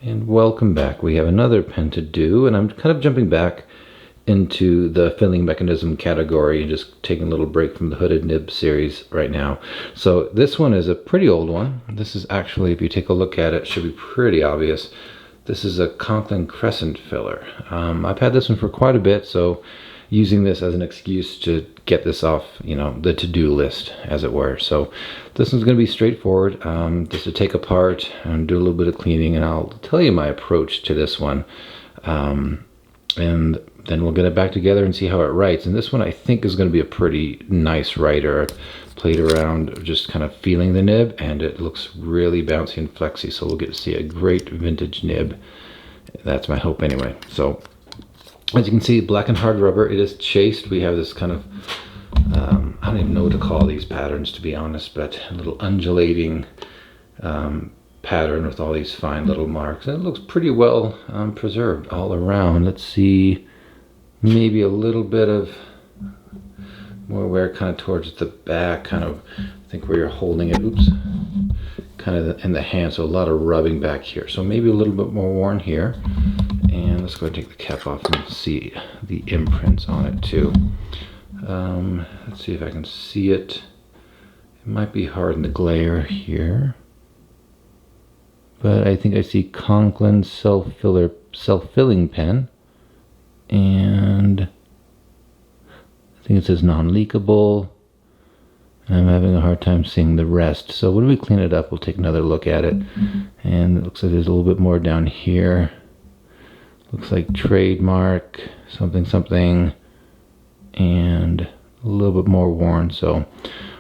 And welcome back. We have another pen to do, and I'm kind of jumping back into the filling mechanism category and just taking a little break from the hooded nib series right now. So this one is a pretty old one. This is actually, if you take a look at it, should be pretty obvious. This is a Conklin Crescent Filler. I've had this one for quite a bit, so using this as an excuse to get this off, you know, the to-do list, as it were. So this one's going to be straightforward, just to take apart and do a little bit of cleaning, and I'll tell you my approach to this one, and then we'll get it back together and see how it writes. And this one I think is going to be a pretty nice writer. I played around just kind of feeling the nib, and it looks really bouncy and flexy, so we'll get to see a great vintage nib. That's my hope anyway. So as you can see, blackened hard rubber. It is chased. We have this kind of, I don't even know what to call these patterns, to be honest, but a little undulating pattern with all these fine little marks. And it looks pretty well preserved all around. Let's see, maybe a little bit of more wear kind of towards the back, kind of, I think where you're holding it, oops, kind of in the hand, so a lot of rubbing back here. So maybe a little bit more worn here. And let's go ahead and take the cap off and see the imprints on it too. Let's see if I can see it. It might be hard in the glare here, but I think I see Conklin self-filling pen, and I think it says non-leakable. I'm having a hard time seeing the rest. So when we clean it up, we'll take another look at it. And it looks like there's a little bit more down here. Looks like trademark, something, something, and a little bit more worn. So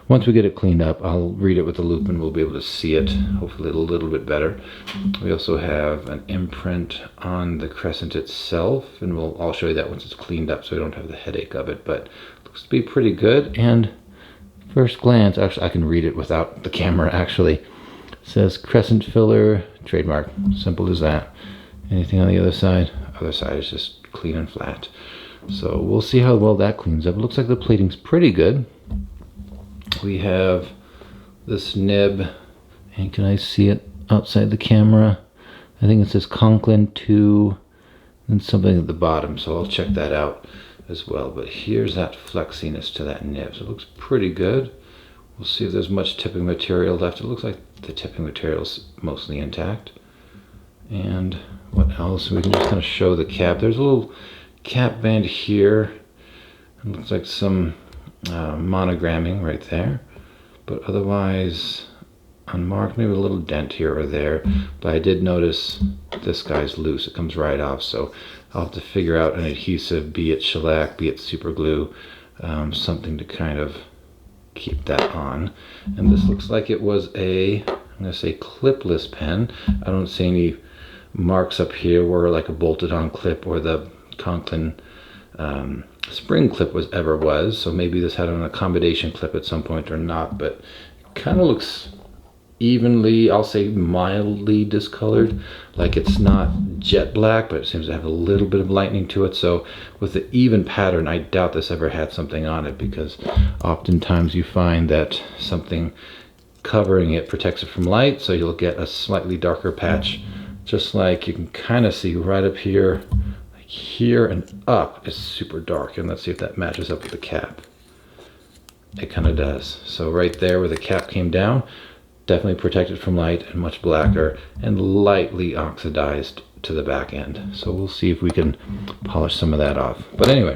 once we get it cleaned up, I'll read it with the loop and we'll be able to see it, hopefully a little bit better. We also have an imprint on the crescent itself, and I'll show you that once it's cleaned up so we don't have the headache of it, but it looks to be pretty good. And first glance, actually I can read it without the camera actually. It says Crescent Filler, trademark, simple as that. Anything on the other side? Other side is just clean and flat. So we'll see how well that cleans up. It looks like the plating's pretty good. We have this nib, and can I see it outside the camera? I think it says Conklin 2 and something at the bottom, so I'll check that out as well. But here's that flexiness to that nib, so it looks pretty good. We'll see if there's much tipping material left. It looks like the tipping material is mostly intact. And what else? We can just kind of show the cap. There's a little cap band here. It looks like some monogramming right there, but otherwise unmarked. Maybe a little dent here or there, but I did notice this guy's loose. It comes right off, so I'll have to figure out an adhesive, be it shellac, be it super glue, something to kind of keep that on. And this looks like it was I'm gonna say clipless pen. I don't see any marks up here where like a bolted on clip or the Conklin spring clip was, so maybe this had an accommodation clip at some point or not, but it kind of looks evenly, I'll say mildly discolored. Like it's not jet black, but it seems to have a little bit of lightening to it. So with the even pattern, I doubt this ever had something on it, because oftentimes you find that something covering it protects it from light, so you'll get a slightly darker patch. Just like you can kind of see right up here, like here and up is super dark. And let's see if that matches up with the cap. It kind of does. So right there where the cap came down, definitely protected from light and much blacker and lightly oxidized to the back end. So we'll see if we can polish some of that off. But anyway,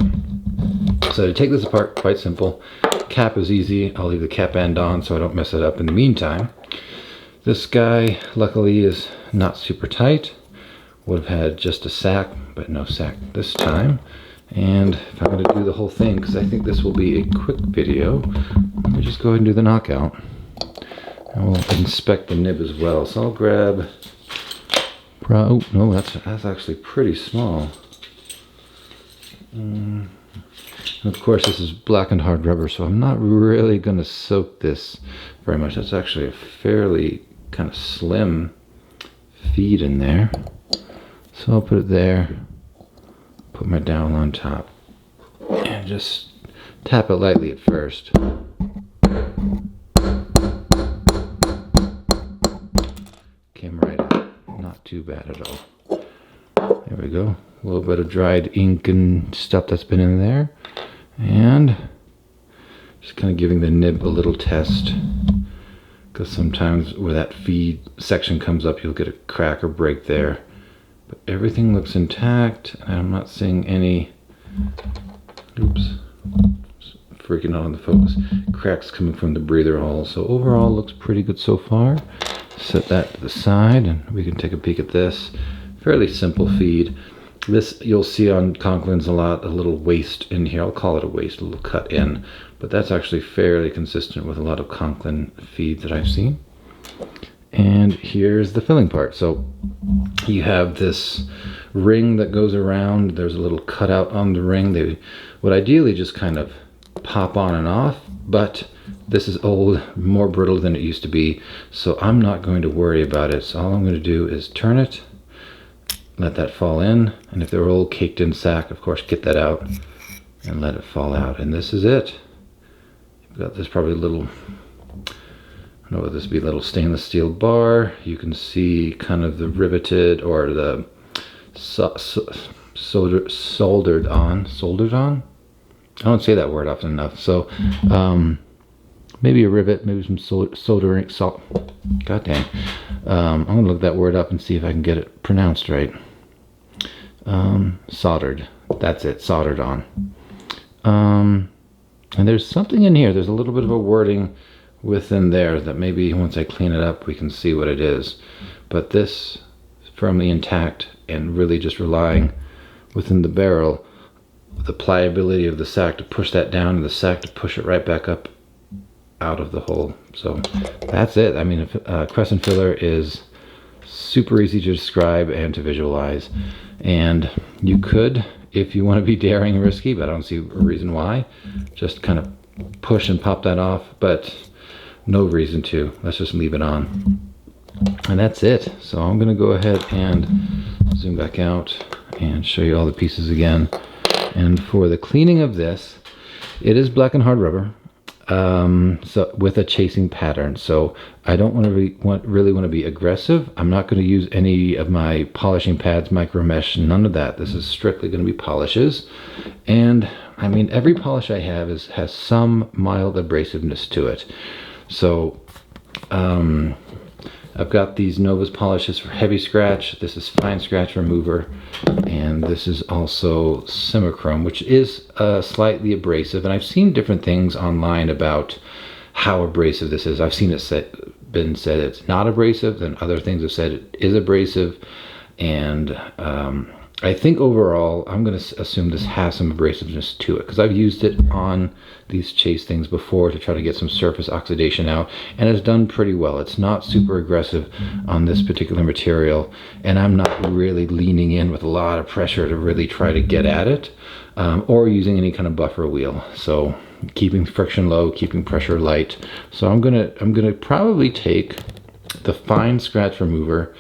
so to take this apart, quite simple. Cap is easy. I'll leave the cap end on so I don't mess it up in the meantime. This guy, luckily, is not super tight. Would have had just a sack, but no sack this time. And if I'm going to do the whole thing, because I think this will be a quick video, let me just go ahead and do the knockout. And we'll inspect the nib as well. So I'll grab, oh no, that's actually pretty small. And of course this is blackened hard rubber, so I'm not really going to soak this very much. That's actually a fairly kind of slim feed in there. So I'll put it there, put my dowel on top, and just tap it lightly at first. Came right up, not too too bad at all. There we go. A little bit of dried ink and stuff that's been in there. And just kind of giving the nib a little test, because sometimes where that feed section comes up, you'll get a crack or break there. But everything looks intact, and I'm not seeing any, oops, freaking out on the focus, cracks coming from the breather hole. So overall looks pretty good so far. Set that to the side and we can take a peek at this. Fairly simple feed. This you'll see on Conklin's a little waste in here. I'll call it a waste, a little cut in, but that's actually fairly consistent with a lot of Conklin feeds that I've seen. And here's the filling part. So you have this ring that goes around. There's a little cutout on the ring. They would ideally just kind of pop on and off, but this is old, more brittle than it used to be, so I'm not going to worry about it. So all I'm going to do is turn it, let that fall in, and if they're old caked in sack, of course, get that out and let it fall out. And this is it. You've got this probably little, I don't know what this would be, a little stainless steel bar. You can see kind of the riveted or the soldered on. I don't say that word often enough. So maybe a rivet, maybe some soldering salt. God dang. I'm gonna look that word up and see if I can get it pronounced right. Soldered. That's it. Soldered on. And there's something in here. There's a little bit of a wording within there that maybe once I clean it up we can see what it is. But this is firmly intact and really just relying within the barrel, the pliability of the sack to push that down and the sack to push it right back up out of the hole. So that's it. I mean, Crescent Filler is super easy to describe and to visualize. And you could, if you want to be daring and risky, but I don't see a reason why, just kind of push and pop that off, but no reason to. Let's just leave it on. And that's it. So I'm going to go ahead and zoom back out and show you all the pieces again. And for the cleaning of this, it is blackened hard rubber, so with a chasing pattern. So I don't really want to be aggressive. I'm not going to use any of my polishing pads, micro mesh, none of that. This is strictly going to be polishes. And I mean, every polish I have has some mild abrasiveness to it. So I've got these Novus polishes for heavy scratch. This is fine scratch remover, and this is also Simichrome, which is slightly abrasive. And I've seen different things online about how abrasive this is. I've seen it been said it's not abrasive, and other things have said it is abrasive. And I think overall, I'm going to assume this has some abrasiveness to it, because I've used it on these chase things before to try to get some surface oxidation out, and it's done pretty well. It's not super aggressive on this particular material, and I'm not really leaning in with a lot of pressure to really try to get at it, or using any kind of buffer wheel. So keeping friction low, keeping pressure light. So I'm gonna probably take the fine scratch remover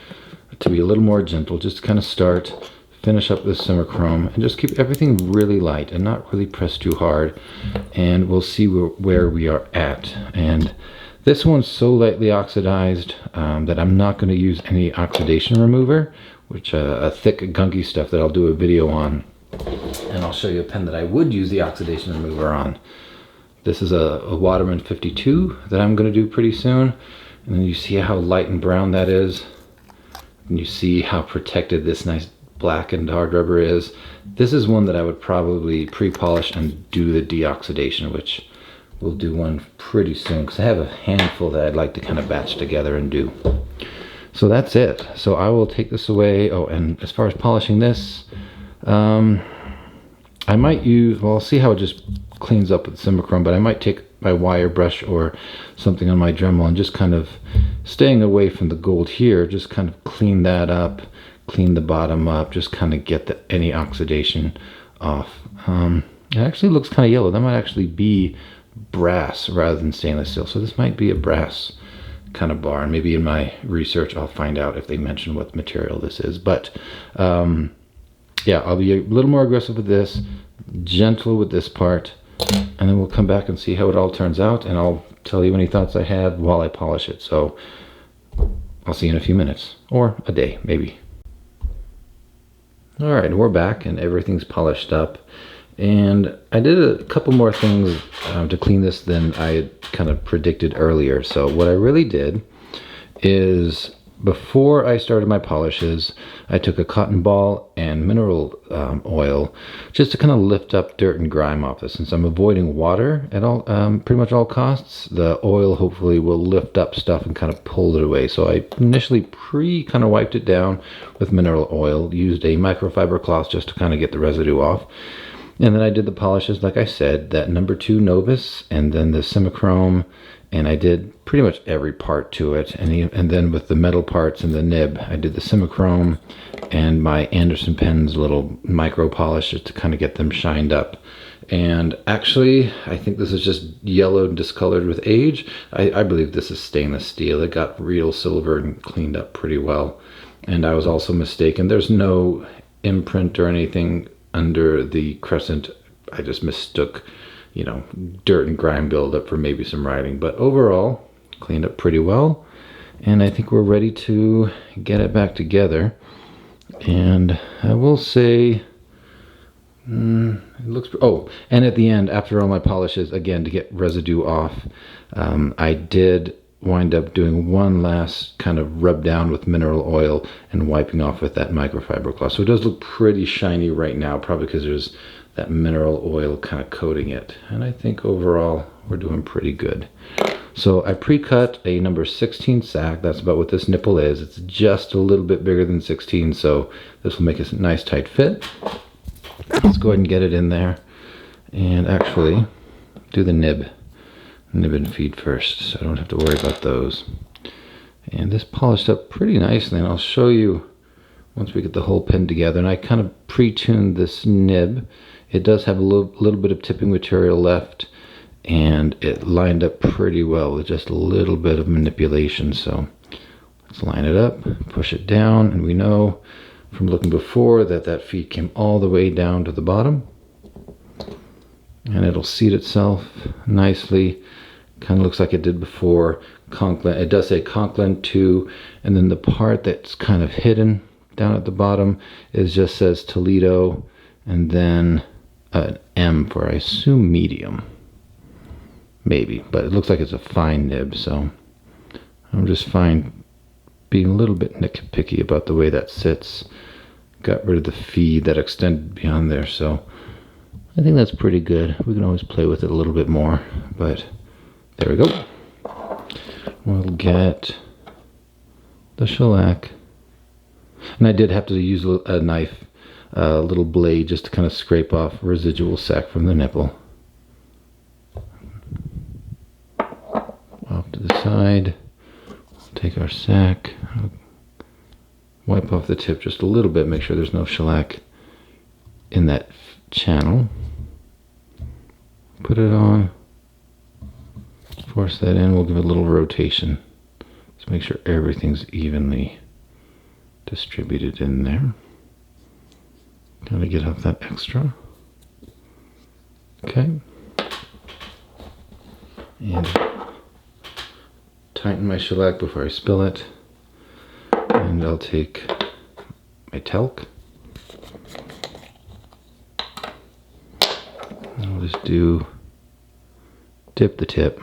to be a little more gentle, just to kind of start, finish up this Simichrome, and just keep everything really light and not really press too hard, and we'll see where we are at. And this one's so lightly oxidized that I'm not going to use any oxidation remover, which a thick gunky stuff that I'll do a video on, and I'll show you a pen that I would use the oxidation remover on. This is a Waterman 52 that I'm going to do pretty soon, and then you see how light and brown that is, and you see how protected this nice blackened hard rubber is. This is one that I would probably pre-polish and do the de-oxidation, which we'll do one pretty soon, because I have a handful that I'd like to kind of batch together and do. So that's it. So I will take this away. Oh, and as far as polishing this, I might use, well, I'll see how it just cleans up with Simichrome, but I might take my wire brush or something on my Dremel and just kind of, staying away from the gold here, just kind of clean that up, clean the bottom up, just kind of get any oxidation off. It actually looks kind of yellow. That might actually be brass rather than stainless steel. So this might be a brass kind of bar. And maybe in my research I'll find out if they mention what material this is. But yeah, I'll be a little more aggressive with this, gentle with this part, and then we'll come back and see how it all turns out, and I'll tell you any thoughts I have while I polish it. So I'll see you in a few minutes, or a day maybe. All right, we're back and everything's polished up. And I did a couple more things to clean this than I had kind of predicted earlier. So what I really did is, before I started my polishes, I took a cotton ball and mineral oil just to kind of lift up dirt and grime off this. Since I'm avoiding water at all, pretty much all costs, the oil hopefully will lift up stuff and kind of pull it away. So I initially kind of wiped it down with mineral oil, used a microfiber cloth just to kind of get the residue off. And then I did the polishes, like I said, that number 2 Novus, and then the Simichrome, and I did pretty much every part to it. And then with the metal parts and the nib, I did the Simichrome and my Anderson pen's little micro polish just to kind of get them shined up. And actually, I think this is just yellowed and discolored with age. I believe this is stainless steel. It got real silver and cleaned up pretty well. And I was also mistaken. There's no imprint or anything under the Crescent. I just mistook, you know, dirt and grime buildup for maybe some writing. But overall, cleaned up pretty well. And I think we're ready to get it back together. And I will say, it looks, oh, and at the end, after all my polishes, again, to get residue off, I did wind up doing one last kind of rub down with mineral oil and wiping off with that microfiber cloth. So it does look pretty shiny right now, probably because there's that mineral oil kind of coating it. And I think overall we're doing pretty good. So I pre-cut a number 16 sack. That's about what this nipple is. It's just a little bit bigger than 16, so this will make a nice tight fit. Let's go ahead and get it in there and actually do the nib and feed first, so I don't have to worry about those. And this polished up pretty nicely, and I'll show you once we get the whole pen together. And I kind of pre-tuned this nib. It does have a little bit of tipping material left, and it lined up pretty well with just a little bit of manipulation. So let's line it up, push it down, and we know from looking before that that feed came all the way down to the bottom, and it'll seat itself nicely. Kind of looks like it did before. Conklin, it does say Conklin 2, and then the part that's kind of hidden down at the bottom just says Toledo, and then an M for, I assume, medium. Maybe, but it looks like it's a fine nib, so I'm just fine being a little bit nitpicky about the way that sits. Got rid of the feed that extended beyond there, so I think that's pretty good. We can always play with it a little bit more, but there we go. We'll get the shellac. And I did have to use a knife, a little blade, just to kind of scrape off residual sack from the nipple. Off to the side. We'll take our sack, wipe off the tip just a little bit, make sure there's no shellac in that channel. Put it on. Force that in. We'll give it a little rotation. Let's make sure everything's evenly distributed in there. Gotta get off that extra. Okay. And tighten my shellac before I spill it. And I'll take my talc. I'll just dip the tip,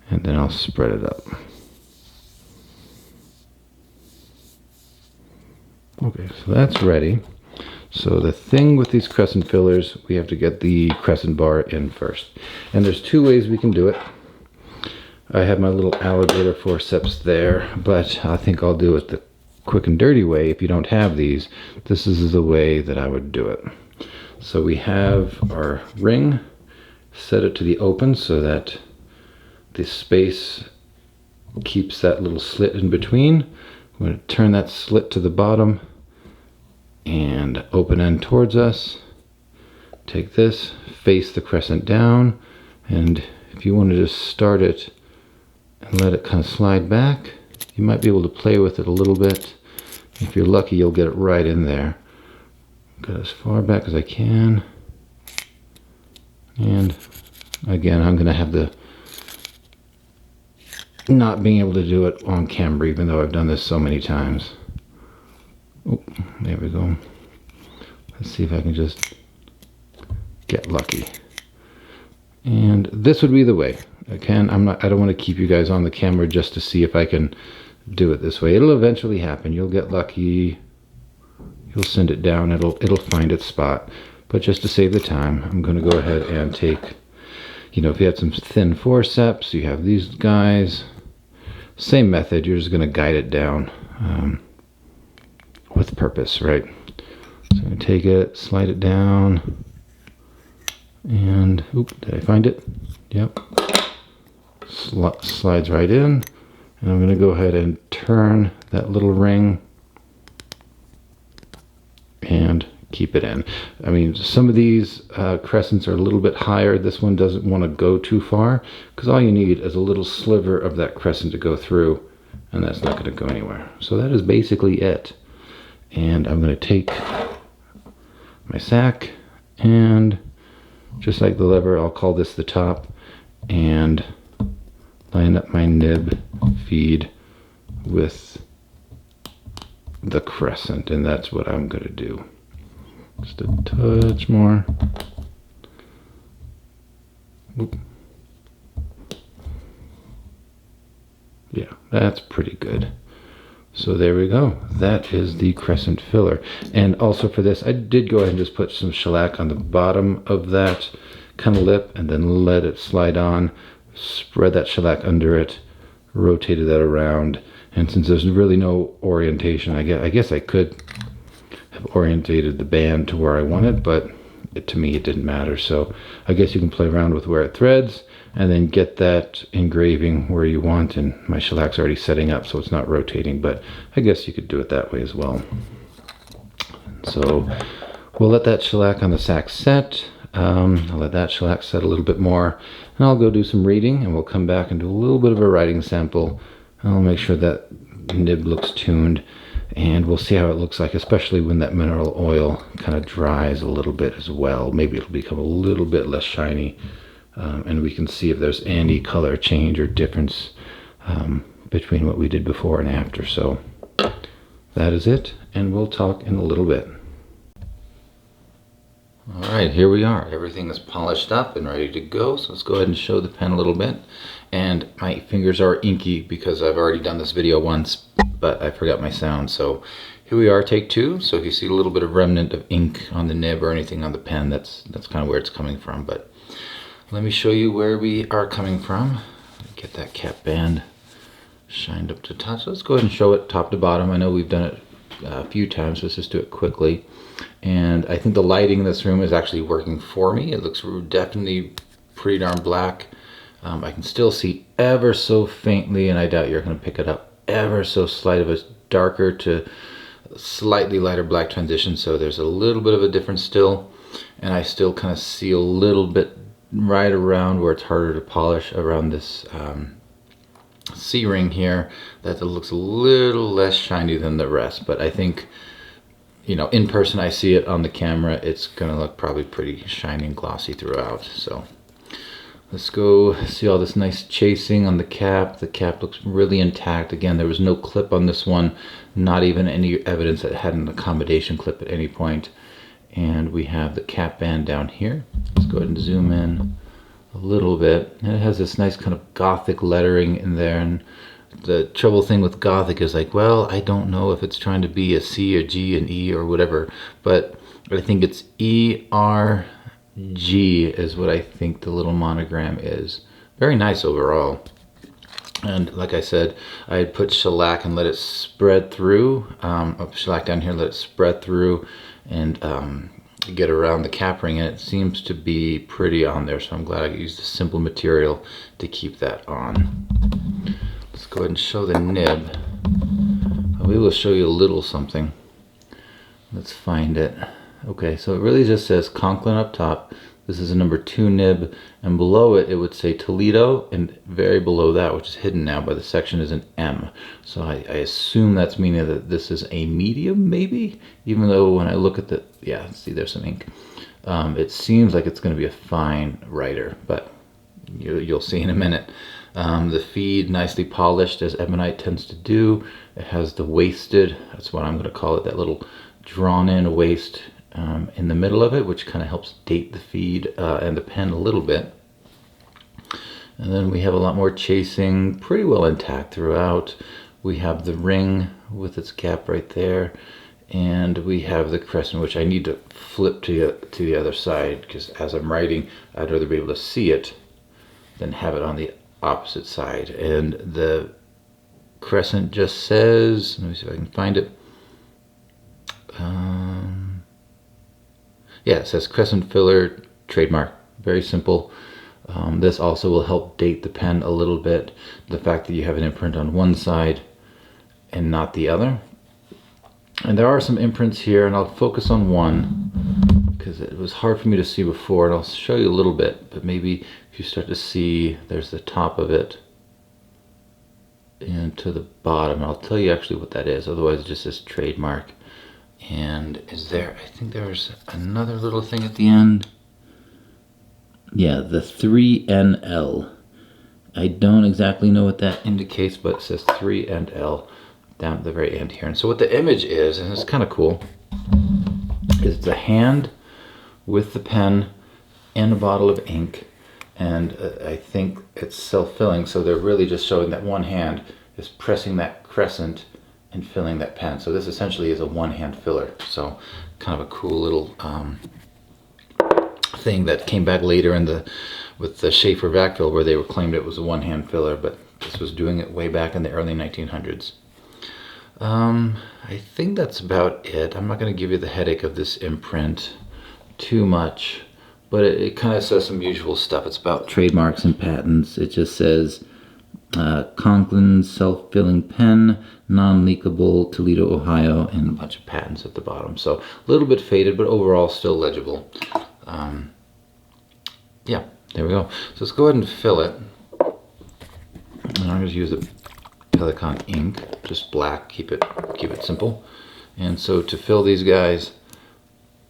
and then I'll spread it up. Okay, so that's ready. So the thing with these crescent fillers, we have to get the crescent bar in first. And there's 2 ways we can do it. I have my little alligator forceps there, but I think I'll do it the quick and dirty way. If you don't have these, this is the way that I would do it. So we have our ring, set it to the open so that the space keeps that little slit in between. I'm going to turn that slit to the bottom and open end towards us. Take this, face the crescent down, and if you want to just start it and let it kind of slide back, you might be able to play with it a little bit. If you're lucky, you'll get it right in there. Go as far back as I can. And again, I'm going to have the not being able to do it on camera, even though I've done this so many times. Oh, there we we go. Let's see if I can just get lucky. And this would be the way. Again, I don't want to keep you guys on the camera just to see if I can do it this way. It'll eventually happen. You'll get lucky. You'll send it down. It'll find its spot. But just to save the time, I'm going to go ahead and take, you know, if you have some thin forceps, you have these guys. Same method. You're just going to guide it down with purpose, right? So I'm going to take it, slide it down, and oop, did I find it? Yep. Slides right in, and I'm going to go ahead and turn that little ring and keep it in. I mean, some of these crescents are a little bit higher. This one doesn't want to go too far, because all you need is a little sliver of that crescent to go through, and that's not going to go anywhere. So that is basically it. And I'm going to take my sack, and just like the lever, I'll call this the top, and line up my nib feed with the crescent, and that's what I'm going to do. Just a touch more. Oop. Yeah, that's pretty good. So there we go. That is the crescent filler. And also for this, I did go ahead and just put some shellac on the bottom of that kind of lip, and then let it slide on. Spread that shellac under it, rotated that around, and since there's really no orientation, I guess I could have orientated the band to where I wanted, but to me it didn't matter. So I guess you can play around with where it threads and then get that engraving where you want, and my shellac's already setting up so it's not rotating, but I guess you could do it that way as well. So we'll let that shellac on the sack set. I'll let that shellac set a little bit more, and I'll go do some reading, and we'll come back and do a little bit of a writing sample. I'll make sure that nib looks tuned, and we'll see how it looks like, especially when that mineral oil kind of dries a little bit as well. Maybe it'll become a little bit less shiny, and we can see if there's any color change or difference between what we did before and after. So that is it, and we'll talk in a little bit. Alright, here we are. Everything is polished up and ready to go. So let's go ahead and show the pen a little bit. And my fingers are inky because I've already done this video once, but I forgot my sound. So here we are, take two. So if you see a little bit of remnant of ink on the nib or anything on the pen, that's kind of where it's coming from. But let me show you where we are coming from. Get that cap band shined up to top. So let's go ahead and show it top to bottom. I know we've done it a few times, so let's just do it quickly. And I think the lighting in this room is actually working for me. It looks definitely pretty darn black. I can still see ever so faintly, and I doubt you're going to pick it up, ever so slight of a darker to slightly lighter black transition. So there's a little bit of a difference still, and I still kind of see a little bit right around where it's harder to polish around this C-ring here, that it looks a little less shiny than the rest. But I think, you know, in person I see it, on the camera it's gonna look probably pretty shiny and glossy throughout. So let's go see all this nice chasing on the cap. The cap looks really intact. Again, there was no clip on this one, not even any evidence that it had an accommodation clip at any point. And we have the cap band down here. Let's go ahead and zoom in a little bit. And it has this nice kind of Gothic lettering in there, and the trouble thing with Gothic is like, well, I don't know if it's trying to be a C, a G, an E, or whatever, but I think it's ERG is what I think the little monogram is. Very nice overall. And like I said, I had put shellac and let it spread through, shellac down here, let it spread through and get around the cap ring, and it seems to be pretty on there, so I'm glad I used a simple material to keep that on. Let's go ahead and show the nib. We will show you a little something. Let's find it. Okay, so it really just says Conklin up top. This is a number 2 nib, and below it, it would say Toledo, and very below that, which is hidden now by the section, is an M. So I assume that's meaning that this is a medium, maybe? Even though when I look at the, yeah, see there's some ink. It seems like it's going to be a fine writer, but you'll see in a minute. The feed nicely polished, as ebonite tends to do. It has the wasted, that's what I'm going to call it, that little drawn in waste in the middle of it, which kind of helps date the feed and the pen a little bit. And then we have a lot more chasing, pretty well intact throughout. We have the ring with its gap right there, and we have the crescent, which I need to flip to the other side, because as I'm writing, I'd rather be able to see it than have it on the opposite side. And the crescent just says, let me see if I can find it. Yeah, it says Crescent Filler trademark. Very simple. This also will help date the pen a little bit. The fact that you have an imprint on one side and not the other. And there are some imprints here, and I'll focus on one because it was hard for me to see before, and I'll show you a little bit, but maybe if you start to see, there's the top of it and to the bottom. I'll tell you actually what that is, otherwise it just says trademark. And is there, I think there's another little thing at the end. Yeah, the 3NL. I don't exactly know what that indicates, but it says 3NL down at the very end here. And so what the image is, and it's kind of cool, is it's a hand with the pen and a bottle of ink. And I think it's self-filling, so they're really just showing that one hand is pressing that crescent and filling that pen. So this essentially is a one-hand filler. So kind of a cool little thing that came back later in with the Schaefer vac fill, where they claimed it was a one-hand filler, but this was doing it way back in the early 1900s. I think that's about it. I'm not going to give you the headache of this imprint too much, but it kind of says some usual stuff. It's about trademarks and patents. It just says Conklin self-filling pen, non-leakable, Toledo, Ohio, and a bunch of patents at the bottom. So a little bit faded, but overall still legible. Yeah, there we go. So let's go ahead and fill it. And I'm going to use a Pelican ink, just black, keep it simple. And so to fill these guys,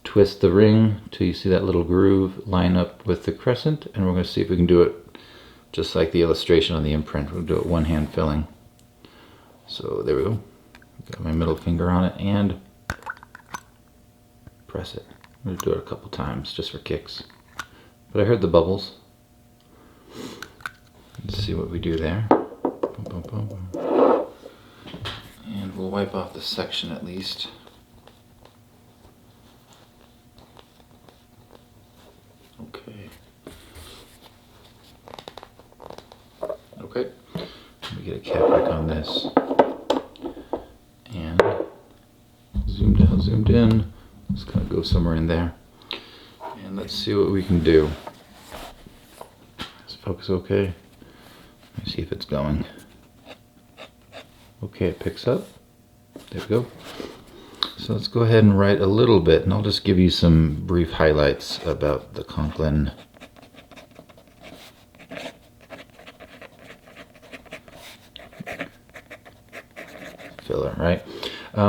twist the ring till you see that little groove line up with the crescent, and we're going to see if we can do it just like the illustration on the imprint. We'll do it one-hand filling. So there we go. Got my middle finger on it and press it. I'm going to do it a couple times just for kicks. But I heard the bubbles. Let's see what we do there. Boom, boom, boom, boom. And we'll wipe off the section at least. Okay. Okay. Let me get a cap back on this. And zoomed out, zoomed in. Just kind of go somewhere in there. And let's see what we can do. Is focus okay? Let me see if it's going. Okay, it picks up. There we go. So let's go ahead and write a little bit, and I'll just give you some brief highlights about the Conklin filler, right?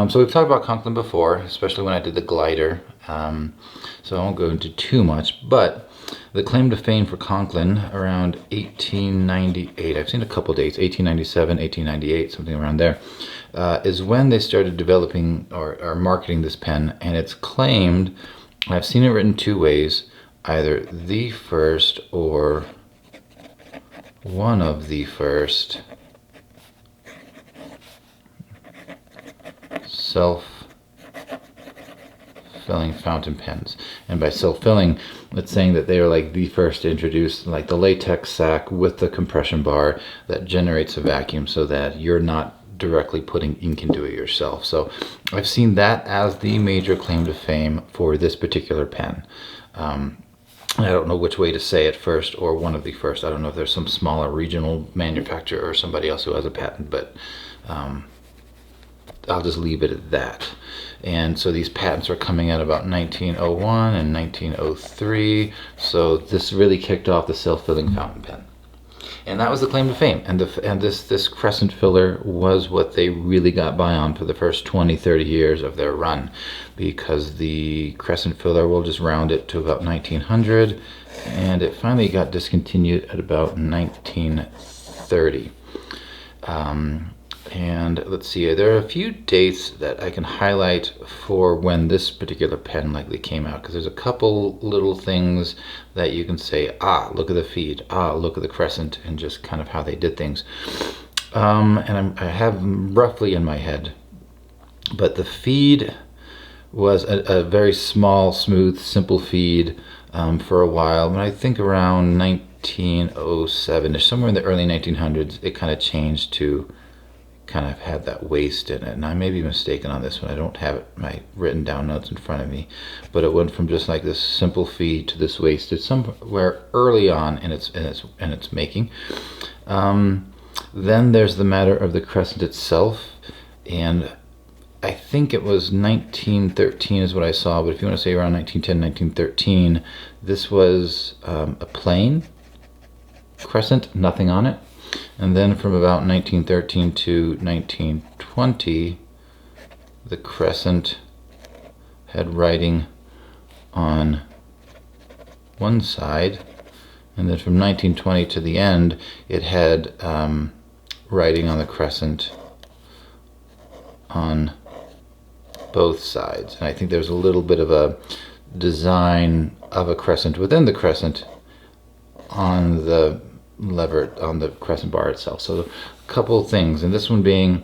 So we've talked about Conklin before, especially when I did the glider. So I won't go into too much, but the claim to fame for Conklin around 1898, I've seen a couple dates, 1897, 1898, something around there, is when they started developing or marketing this pen, and it's claimed, I've seen it written two ways, either the first or one of the first self-filling fountain pens. And by self-filling, it's saying that they are like the first to introduce like the latex sac with the compression bar that generates a vacuum so that you're not directly putting ink into it yourself. So I've seen that as the major claim to fame for this particular pen. I don't know which way to say it, first or one of the first. I don't know if there's some smaller regional manufacturer or somebody else who has a patent, but I'll just leave it at that. And so these patents are coming out about 1901 and 1903. So this really kicked off the self-filling fountain pen. And that was the claim to fame. And this crescent filler was what they really got by on for the first 20, 30 years of their run, because the crescent filler, we'll just round it to about 1900, and it finally got discontinued at about 1930. And let's see, there are a few dates that I can highlight for when this particular pen likely came out, because there's a couple little things that you can say, ah, look at the feed, ah, look at the crescent, and just kind of how they did things. And I have roughly in my head, but the feed was a very small, smooth, simple feed for a while. But I think around 1907, or somewhere in the early 1900s, it kind of changed to kind of had that waist in it. And I may be mistaken on this one. I don't have my written down notes in front of me, but it went from just like this simple feed to this waisted somewhere early on in its making. Then there's the matter of the crescent itself, and I think it was 1913 is what I saw, but if you want to say around 1910, 1913, this was a plain crescent, nothing on it. And then from about 1913 to 1920, the crescent had writing on one side, and then from 1920 to the end, it had writing on the crescent on both sides. And I think there's a little bit of a design of a crescent within the crescent on the lever, on the crescent bar itself. So a couple of things, and this one being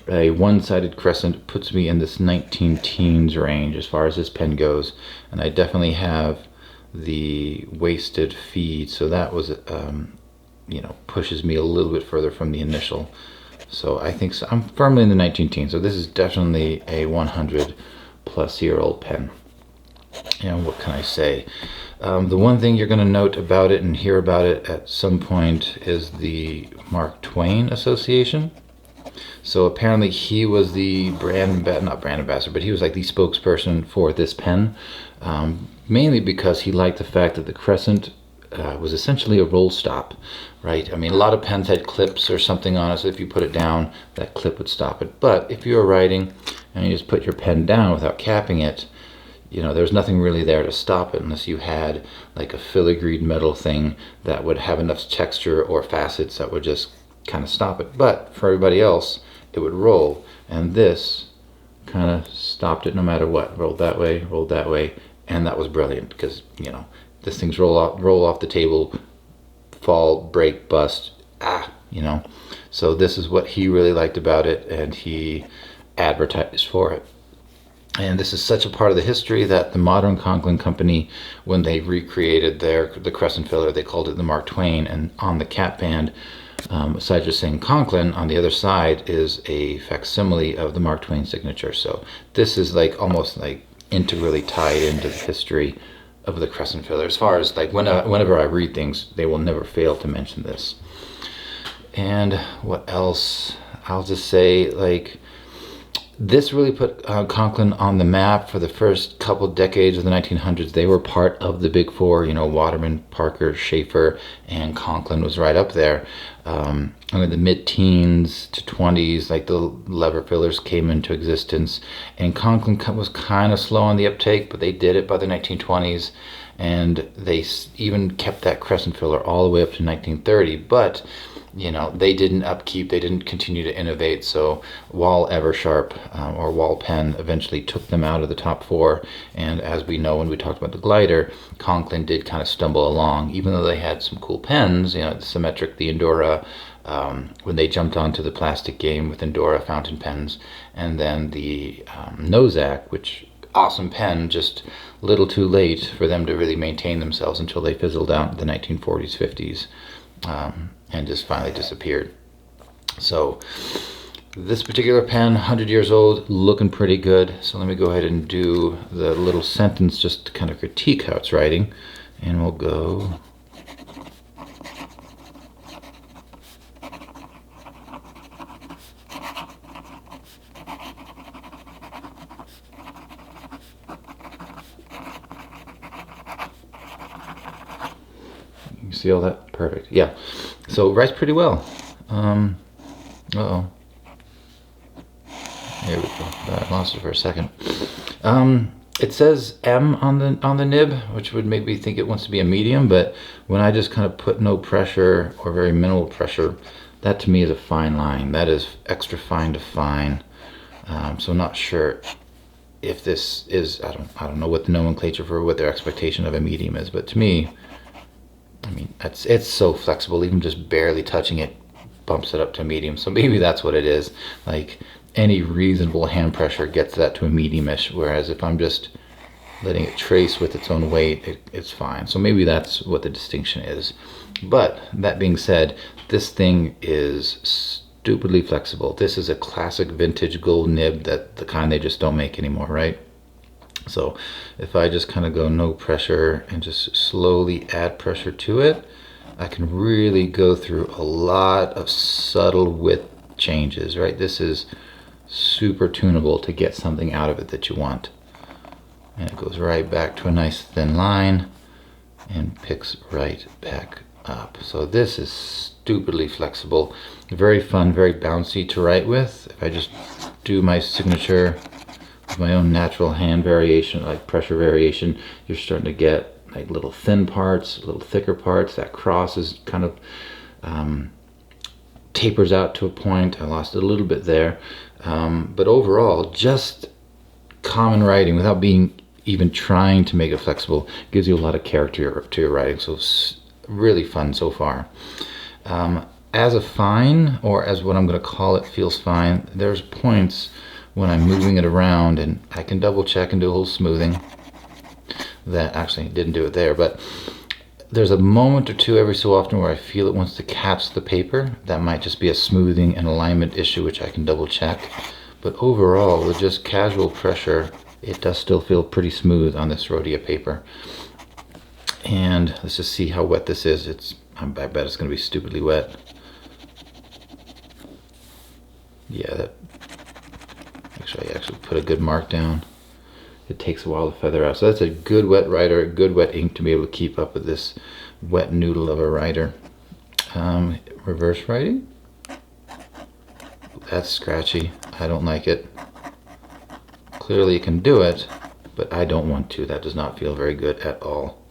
a one-sided crescent puts me in this 19 teens range as far as this pen goes, and I definitely have the wasted feed, so that was you know, pushes me a little bit further from the initial. So I think so. I'm firmly in the 19 teens, so this is definitely a 100-plus-year-old pen. And what can I say? The one thing you're going to note about it and hear about it at some point is the Mark Twain Association. So apparently he was the not brand ambassador, but he was like the spokesperson for this pen, mainly because he liked the fact that the crescent was essentially a roll stop, right? I mean, a lot of pens had clips or something on it, so if you put it down, that clip would stop it. But if you were writing and you just put your pen down without capping it, you know, there's nothing really there to stop it unless you had like a filigreed metal thing that would have enough texture or facets that would just kind of stop it. But for everybody else, it would roll, and this kind of stopped it no matter what. Rolled that way, and that was brilliant because, you know, this thing's roll off the table, fall, break, bust, you know. So this is what he really liked about it, and he advertised for it. And this is such a part of the history that the modern Conklin company, when they recreated the Crescent Filler, they called it the Mark Twain. And on the cap band, besides just saying Conklin, on the other side is a facsimile of the Mark Twain signature. So this is like almost like integrally tied into the history of the Crescent Filler. As far as like whenever I read things, they will never fail to mention this. And what else? I'll just say, like, this really put Conklin on the map for the first couple decades of the 1900s. They were part of the big four, you know, Waterman, Parker, Schaefer, and Conklin was right up there. In the mid-teens to 20s, like the lever fillers came into existence, and Conklin was kind of slow on the uptake, but they did it by the 1920s, and they even kept that Crescent Filler all the way up to 1930, but you know, they didn't upkeep, they didn't continue to innovate, so Wall Eversharp or Wall Pen eventually took them out of the top four, and as we know when we talked about the glider, Conklin did kind of stumble along, even though they had some cool pens, you know, the Symmetric, the Endura, when they jumped onto the plastic game with Endura fountain pens, and then the Nozak, which awesome pen, just a little too late for them to really maintain themselves until they fizzled out in the 1940s, 50s. And just finally disappeared. So this particular pen, 100 years old, looking pretty good. So let me go ahead and do the little sentence just to kind of critique how it's writing. And we'll go. You see all that? Perfect. Yeah. So it writes pretty well. Uh-oh. There we go. I lost it for a second. It says M on the nib, which would make me think it wants to be a medium, but when I just kind of put no pressure or very minimal pressure, that to me is a fine line. That is extra fine to fine. So I'm not sure if this is, I don't know what the nomenclature for what their expectation of a medium is, but to me, I mean, it's so flexible. Even just barely touching it bumps it up to a medium. So maybe that's what it is. Like any reasonable hand pressure gets that to a medium-ish, whereas if I'm just letting it trace with its own weight, it's fine. So maybe that's what the distinction is. But that being said, this thing is stupidly flexible. This is a classic vintage gold nib, that the kind they just don't make anymore, right? So if I just kind of go no pressure and just slowly add pressure to it, I can really go through a lot of subtle width changes, right? This is super tunable to get something out of it that you want. And it goes right back to a nice thin line and picks right back up. So this is stupidly flexible, very fun, very bouncy to write with. If I just do my signature with my own natural hand variation, like pressure variation, you're starting to get like little thin parts, little thicker parts. That cross is kind of tapers out to a point. I lost it a little bit there. But overall, just common writing without being even trying to make it flexible gives you a lot of character to your writing. So it's really fun so far. As a fine, or as what I'm going to call it, feels fine, there's points when I'm moving it around, and I can double check and do a little smoothing. That actually didn't do it there, but there's a moment or two every so often where I feel it wants to catch the paper. That might just be a smoothing and alignment issue, which I can double check. But overall, with just casual pressure, it does still feel pretty smooth on this Rhodia paper. And let's just see how wet this is. I bet it's going to be stupidly wet. Yeah, I actually put a good mark down. It takes a while to feather out. So that's a good wet writer, a good wet ink to be able to keep up with this wet noodle of a writer. Reverse writing. That's scratchy. I don't like it. Clearly you can do it, but I don't want to. That does not feel very good at all.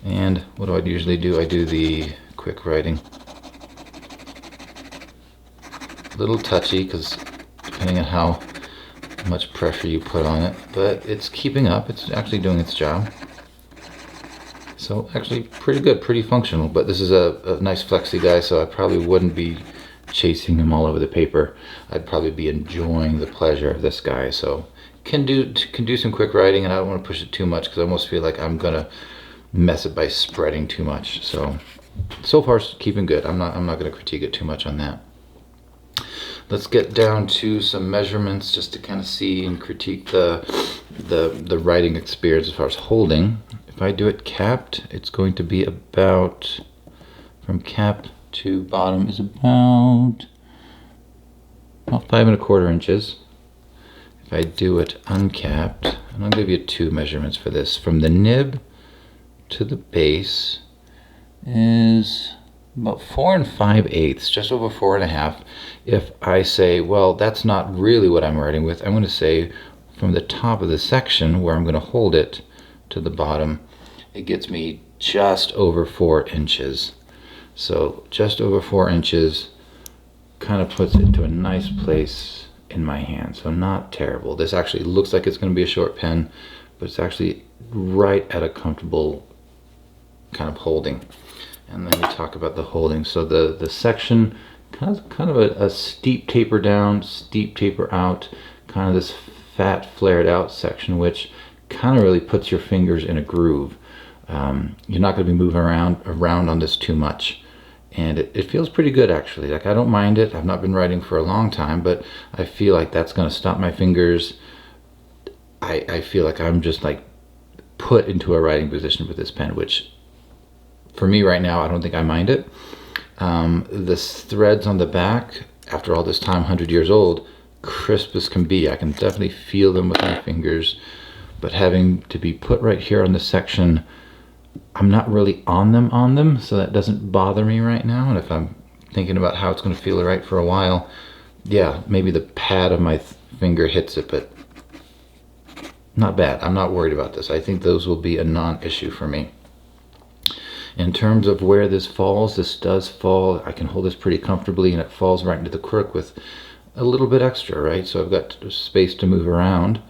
And what do I usually do? I do the quick writing. A little touchy, because depending on how much pressure you put on it, but it's keeping up. It's actually doing its job. So actually pretty good, pretty functional. But this is a nice flexy guy, so I probably wouldn't be chasing him all over the paper. I'd probably be enjoying the pleasure of this guy. So can do some quick writing, and I don't want to push it too much because I almost feel like I'm gonna mess it by spreading too much. So far keeping good. I'm not gonna critique it too much on that. Let's get down to some measurements just to kind of see and critique the writing experience as far as holding. If I do it capped, it's going to be about, from cap to bottom is about 5 1/4 inches. If I do it uncapped, and I'll give you 2 measurements for this, from the nib to the base is about 4 5/8, just over 4 1/2. If I say, well, that's not really what I'm writing with, I'm going to say from the top of the section where I'm going to hold it to the bottom, it gets me just over 4 inches. So just over 4 inches kind of puts it into a nice place in my hand. So not terrible. This actually looks like it's going to be a short pen, but it's actually right at a comfortable kind of holding. And then we talk about the holding. So the section kind of a steep taper down, steep taper out, kind of this fat flared out section, which kind of really puts your fingers in a groove. You're not going to be moving around on this too much. And it feels pretty good actually. Like, I don't mind it. I've not been writing for a long time, but I feel like that's going to stop my fingers. I feel like I'm just like put into a writing position with this pen, which for me right now, I don't think I mind it. The threads on the back, after all this time, 100 years old, crisp as can be. I can definitely feel them with my fingers, but having to be put right here on the section, I'm not really on them, so that doesn't bother me right now. And if I'm thinking about how it's going to feel right for a while, yeah, maybe the pad of my finger hits it, but not bad. I'm not worried about this. I think those will be a non-issue for me. In terms of where this falls, this does fall. I can hold this pretty comfortably, and it falls right into the crook with a little bit extra, right? So I've got space to move around.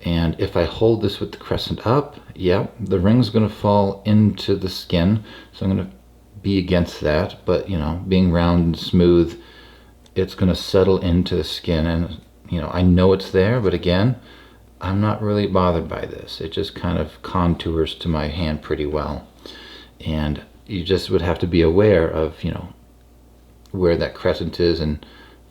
And if I hold this with the crescent up, yeah, the ring's going to fall into the skin. So I'm going to be against that. But, you know, being round and smooth, it's going to settle into the skin. And, you know, I know it's there, but again, I'm not really bothered by this. It just kind of contours to my hand pretty well. And you just would have to be aware of, you know, where that crescent is. And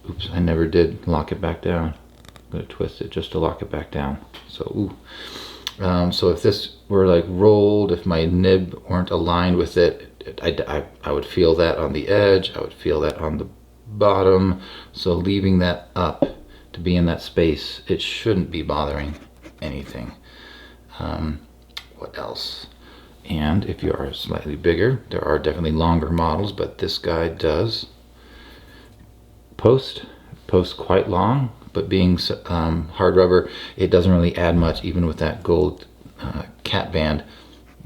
oops, I never did lock it back down. I'm going to twist it just to lock it back down. So, ooh. So if this were like rolled, if my nib weren't aligned with it, I would feel that on the edge. I would feel that on the bottom. So leaving that up to be in that space, it shouldn't be bothering anything. What else? And if you are slightly bigger, there are definitely longer models, but this guy does post quite long. But being hard rubber, it doesn't really add much, even with that gold cap band.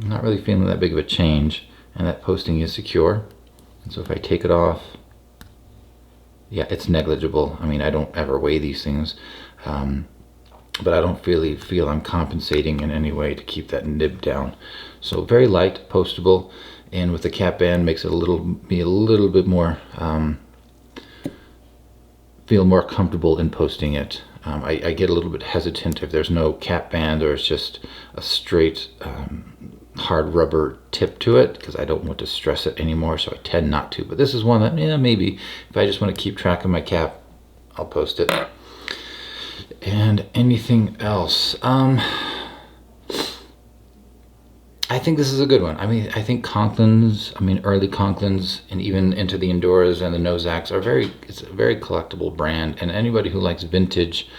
I'm not really feeling that big of a change, and that posting is secure. And so if I take it off, yeah, it's negligible. I mean, I don't ever weigh these things, but I don't really feel I'm compensating in any way to keep that nib down. So very light, postable, and with the cap band makes it a little bit more, feel more comfortable in posting it. I get a little bit hesitant if there's no cap band or it's just a straight hard rubber tip to it, because I don't want to stress it anymore, so I tend not to. But this is one that, yeah, maybe if I just want to keep track of my cap, I'll post it. And anything else? I think this is a good one. I mean, I think Conklin's, early Conklins and even into the Enduras and the Nozaks are it's a very collectible brand. And anybody who likes vintage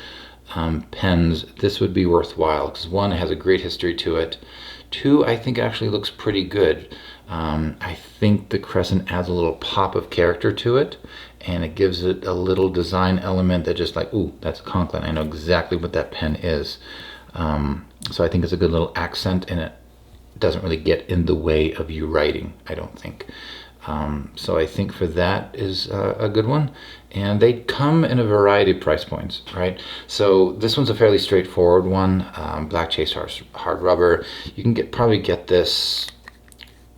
pens, this would be worthwhile, because one, it has a great history to it. Two, I think it actually looks pretty good. I think the Crescent adds a little pop of character to it, and it gives it a little design element that just like, ooh, that's Conklin. I know exactly what that pen is. So I think it's a good little accent, and it doesn't really get in the way of you writing, I don't think. So I think for that is a good one. And they come in a variety of price points, right? So this one's a fairly straightforward one. Blackened Chased Hard Rubber. You can probably get this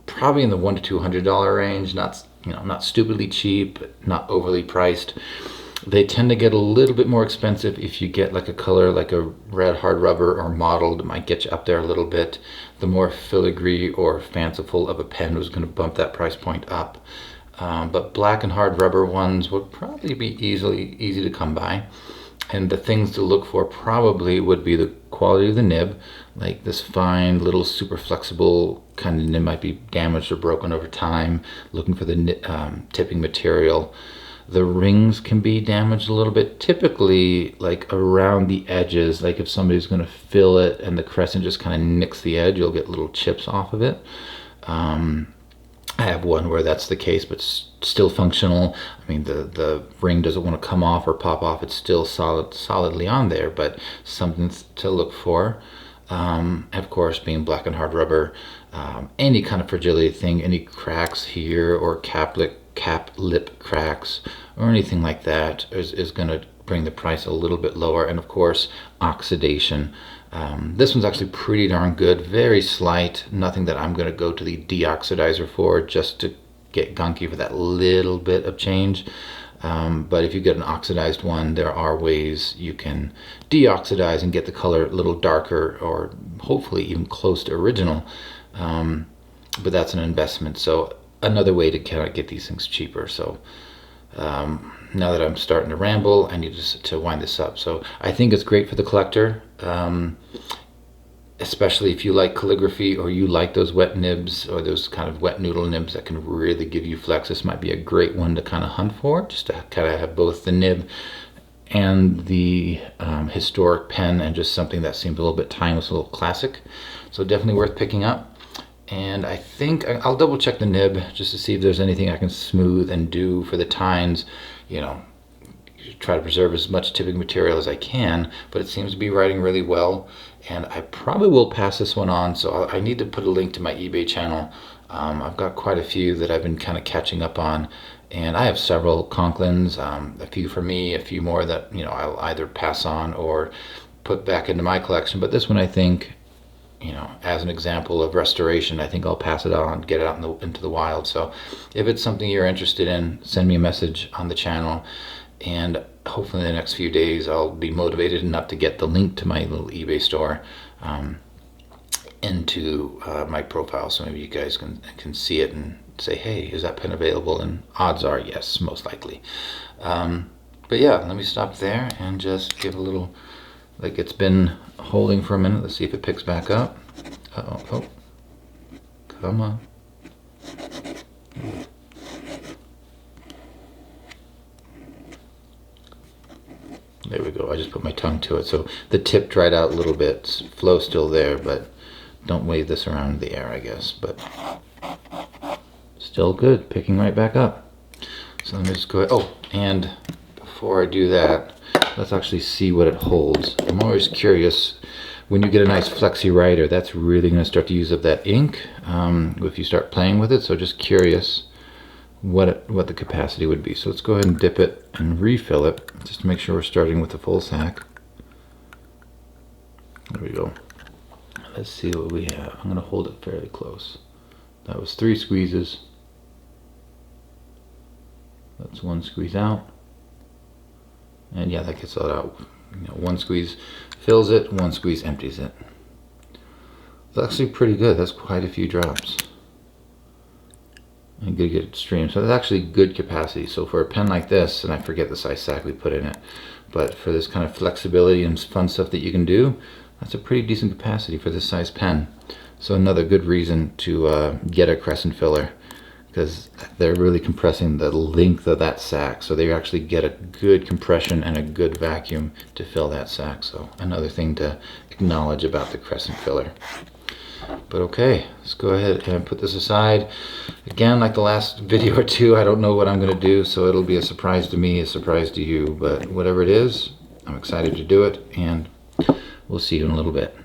probably in the $100 to $200 range. Not stupidly cheap, not overly priced. They tend to get a little bit more expensive if you get like a color like a red hard rubber or mottled. It might get you up there a little bit. The more filigree or fanciful of a pen was going to bump that price point up. But black and hard rubber ones would probably be easy to come by. And the things to look for probably would be the quality of the nib. Like this fine little super flexible kind of nib might be damaged or broken over time. Looking for the tipping material. The rings can be damaged a little bit, typically like around the edges. Like if somebody's going to fill it and the crescent just kind of nicks the edge, you'll get little chips off of it. I have one where that's the case, but still functional. I mean, the ring doesn't want to come off or pop off. It's still solidly on there, but something to look for. Of course, being black and hard rubber, any kind of fragility thing, any cracks here or cap lip cracks or anything like that is going to bring the price a little bit lower. And of course, oxidation. This one's actually pretty darn good, very slight, nothing that I'm going to go to the de-oxidizer for just to get gunky for that little bit of change. But if you get an oxidized one, there are ways you can de-oxidize and get the color a little darker or hopefully even close to original. But that's an investment. So another way to kind of get these things cheaper. So now that I'm starting to ramble, I need to wind this up. So I think it's great for the collector, especially if you like calligraphy or you like those wet nibs or those kind of wet noodle nibs that can really give you flex. This might be a great one to kind of hunt for, just to kind of have both the nib and the historic pen and just something that seems a little bit timeless, a little classic. So definitely worth picking up. And I think I'll double check the nib just to see if there's anything I can smooth and do for the tines. Try to preserve as much tipping material as I can, but it seems to be writing really well. And I probably will pass this one on, so I need to put a link to my eBay channel I've got quite a few that I've been kind of catching up on, and I have several Conklins, a few for me, a few more that, you know, I'll either pass on or put back into my collection. But this one, I think, you know, as an example of restoration, I think I'll pass it on, get it out into the wild. So if it's something you're interested in, send me a message on the channel, and hopefully in the next few days I'll be motivated enough to get the link to my little eBay store into my profile, so maybe you guys can see it and say, hey, is that pen available? And odds are yes, most likely. But yeah, let me stop there and just give a little, like, it's been holding for a minute. Let's see if it picks back up. Uh-oh. Oh, come on. There we go. I just put my tongue to it. So the tip dried out a little bit. Flow's still there, but don't wave this around in the air, I guess. But still good. Picking right back up. So let me just go ahead. Oh, and before I do that, let's actually see what it holds. I'm always curious, when you get a nice flexi writer, that's really going to start to use up that ink if you start playing with it. So just curious what the capacity would be. So let's go ahead and dip it and refill it, just to make sure we're starting with a full sack. There we go. Let's see what we have. I'm going to hold it fairly close. That was 3 squeezes. That's 1 squeeze out. And yeah, that gets it out. You know, 1 squeeze fills it, 1 squeeze empties it. It's actually pretty good. That's quite a few drops. And good stream. So that's actually good capacity. So for a pen like this, and I forget the size sack we put in it, but for this kind of flexibility and fun stuff that you can do, that's a pretty decent capacity for this size pen. So another good reason to get a Crescent filler, because they're really compressing the length of that sack. So they actually get a good compression and a good vacuum to fill that sack. So another thing to acknowledge about the Crescent filler. But okay, let's go ahead and put this aside. Again, like the last video or two, I don't know what I'm going to do, so it'll be a surprise to me, a surprise to you. But whatever it is, I'm excited to do it, and we'll see you in a little bit.